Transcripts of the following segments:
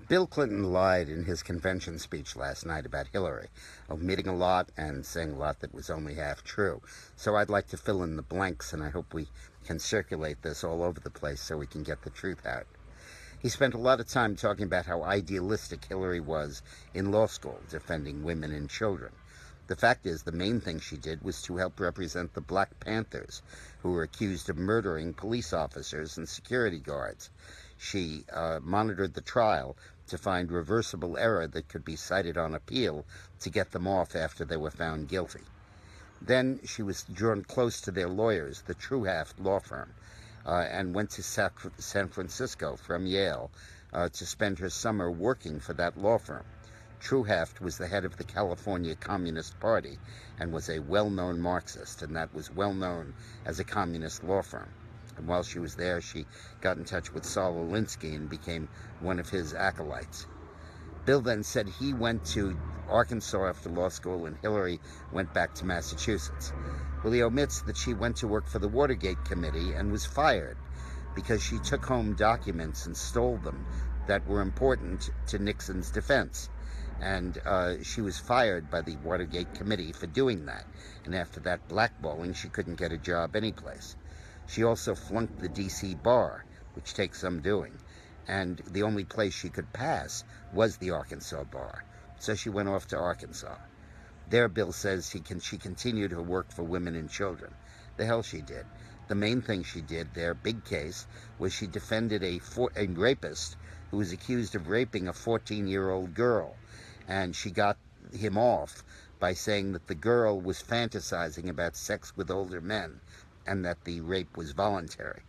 Bill Clinton lied in his convention speech last night about Hillary, omitting a lot and saying a lot that was only half true. So I'd like to fill in the blanks, and I hope we can circulate this all over the place so we can get the truth out. He spent a lot of time talking about how idealistic Hillary was in law school, defending women and children. The fact is, the main thing she did was to help represent the Black Panthers, who were accused of murdering police officers and security guards. She monitored the trial to find reversible error that could be cited on appeal to get them off after they were found guilty. Then she was drawn close to their lawyers, the Truhaft law firm, and went to San Francisco from Yale to spend her summer working for that law firm. Truhaft was the head of the California Communist Party and was a well-known Marxist, and that was well known as a communist law firm. And while she was there, she got in touch with Saul Alinsky and became one of his acolytes. Bill then said he went to Arkansas after law school and Hillary went back to Massachusetts. Well, he omits that she went to work for the Watergate Committee and was fired because she took home documents and stole them that were important to Nixon's defense. And she was fired by the Watergate Committee for doing that. And after that blackballing, she couldn't get a job anyplace. She also flunked the D.C. bar, which takes some doing, and the only place she could pass was the Arkansas bar. So she went off to Arkansas. There, Bill says she continued her work for women and children. The hell she did. The main thing she did there, big case, was she defended a rapist who was accused of raping a 14-year-old girl, and she got him off by saying that the girl was fantasizing about sex with older men, and that the rape was voluntary.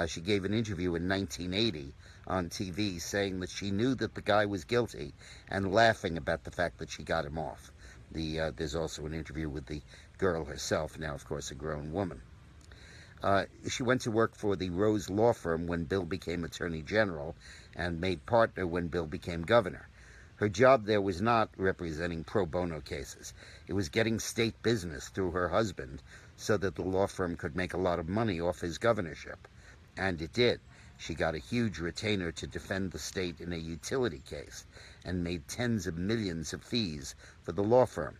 She gave an interview in 1980 on TV saying that she knew that the guy was guilty and laughing about the fact that she got him off. There's also an interview with the girl herself, now of course a grown woman. She went to work for the Rose Law Firm when Bill became Attorney General and made partner when Bill became governor. Her job there was not representing pro bono cases. It was getting state business through her husband so that the law firm could make a lot of money off his governorship. And it did. She got a huge retainer to defend the state in a utility case and made tens of millions of fees for the law firm.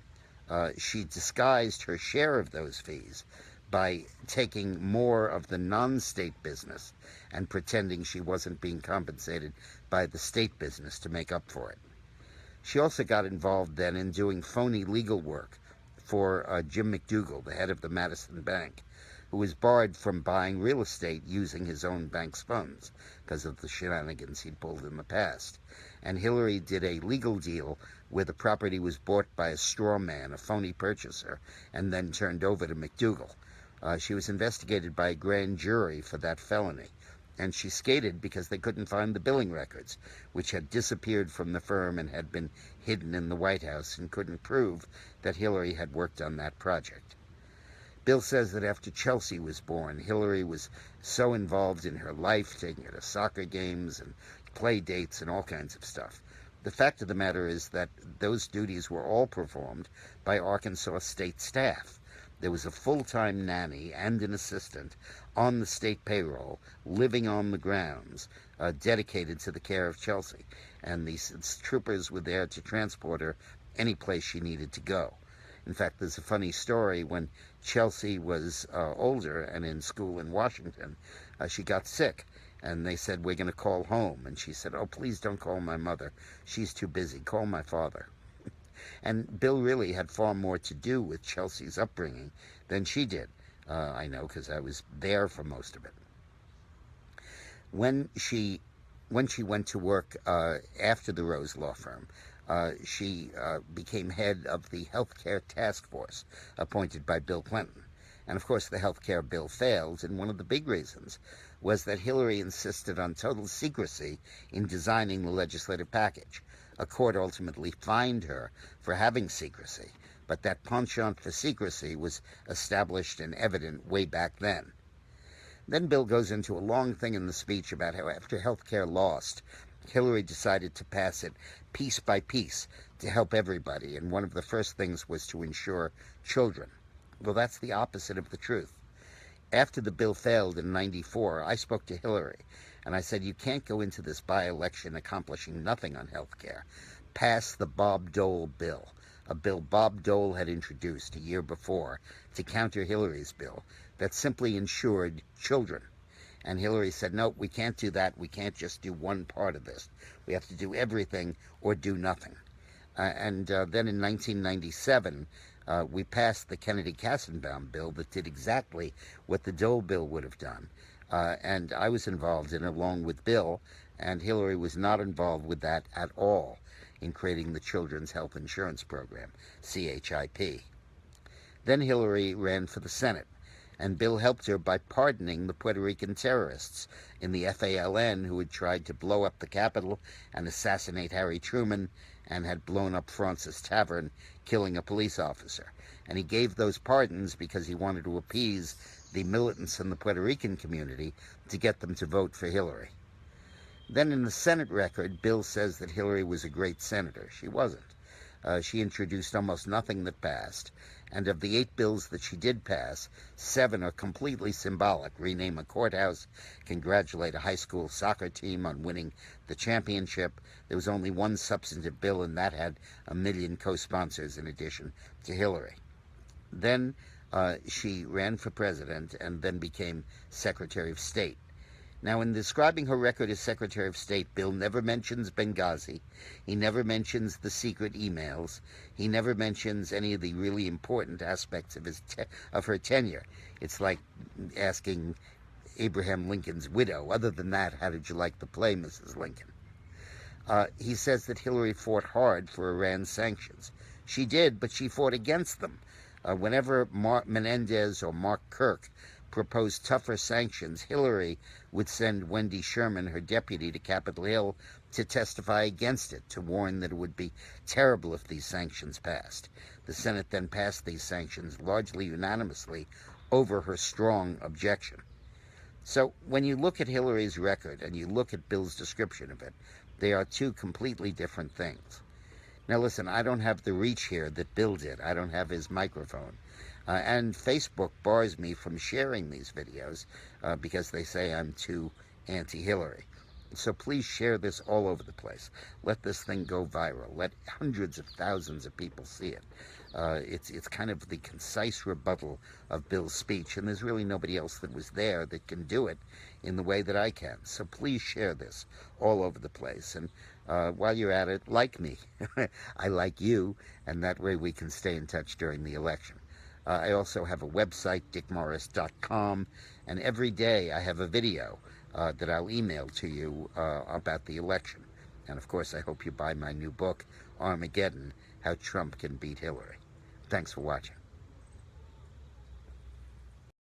She disguised her share of those fees by taking more of the non-state business and pretending she wasn't being compensated by the state business to make up for it. She also got involved then in doing phony legal work for Jim McDougal, the head of the Madison Bank, who was barred from buying real estate using his own bank's funds because of the shenanigans he'd pulled in the past. And Hillary did a legal deal where the property was bought by a straw man, a phony purchaser, and then turned over to McDougal. She was investigated by a grand jury for that felony, and she skated because they couldn't find the billing records, which had disappeared from the firm and had been hidden in the White House and couldn't prove that Hillary had worked on that project. Bill says that after Chelsea was born, Hillary was so involved in her life, taking her to soccer games and play dates and all kinds of stuff. The fact of the matter is that those duties were all performed by Arkansas state staff. There was a full-time nanny and an assistant on the state payroll, living on the grounds, dedicated to the care of Chelsea. And these troopers were there to transport her any place she needed to go. In fact, there's a funny story. When Chelsea was older and in school in Washington, she got sick. And they said, "We're going to call home." And she said, "Oh, please don't call my mother. She's too busy. Call my father." And Bill really had far more to do with Chelsea's upbringing than she did. I know, because I was there for most of it. When she went to work after the Rose Law Firm, she became head of the healthcare task force appointed by Bill Clinton. And of course the healthcare bill failed, and one of the big reasons was that Hillary insisted on total secrecy in designing the legislative package. A court ultimately fined her for having secrecy, but that penchant for secrecy was established and evident way back then. Then Bill goes into a long thing in the speech about how after healthcare lost, Hillary decided to pass it piece by piece to help everybody, and one of the first things was to insure children. Well, that's the opposite of the truth. After the bill failed in '94, I spoke to Hillary, And I said, you can't go into this by-election accomplishing nothing on health care. Pass the Bob Dole bill, a bill Bob Dole had introduced a year before to counter Hillary's bill that simply insured children. And Hillary said, no, we can't do that. We can't just do one part of this. We have to do everything or do nothing. And then in 1997, we passed the Kennedy-Kassenbaum bill that did exactly what the Dole bill would have done. And I was involved in it along with Bill, and Hillary was not involved with that at all in creating the Children's Health Insurance Program, CHIP. Then Hillary ran for the Senate, and Bill helped her by pardoning the Puerto Rican terrorists in the FALN who had tried to blow up the Capitol and assassinate Harry Truman and had blown up Francis Tavern, killing a police officer. And he gave those pardons because he wanted to appease the militants in the Puerto Rican community to get them to vote for Hillary. Then in the Senate record, Bill says that Hillary was a great senator. She wasn't. She introduced almost nothing that passed, and of the 8 bills that she did pass, 7 are completely symbolic. Rename a courthouse, congratulate a high school soccer team on winning the championship. There was only one substantive bill, and that had 1 million co-sponsors in addition to Hillary. Then she ran for president and then became Secretary of State. Now, in describing her record as Secretary of State, Bill never mentions Benghazi. He never mentions the secret emails. He never mentions any of the really important aspects of her tenure. It's like asking Abraham Lincoln's widow, other than that, how did you like the play, Mrs. Lincoln? He says that Hillary fought hard for Iran's sanctions. She did, but she fought against them. Whenever Mark Menendez or Mark Kirk proposed tougher sanctions, Hillary would send Wendy Sherman, her deputy, to Capitol Hill to testify against it, to warn that it would be terrible if these sanctions passed. The Senate then passed these sanctions largely unanimously over her strong objection. So when you look at Hillary's record and you look at Bill's description of it, they are 2 completely different things. Now listen, I don't have the reach here that Bill did. I don't have his microphone. And Facebook bars me from sharing these videos because they say I'm too anti-Hillary. So please share this all over the place. Let this thing go viral. Let hundreds of thousands of people see it. It's kind of the concise rebuttal of Bill's speech, and there's really nobody else that was there that can do it in the way that I can. So please share this all over the place. And while you're at it, like me. I like you, and that way we can stay in touch during the election. I also have a website, dickmorris.com, and every day I have a video that I'll email to you about the election. And of course, I hope you buy my new book, Armageddon, How Trump Can Beat Hillary. Thanks for watching.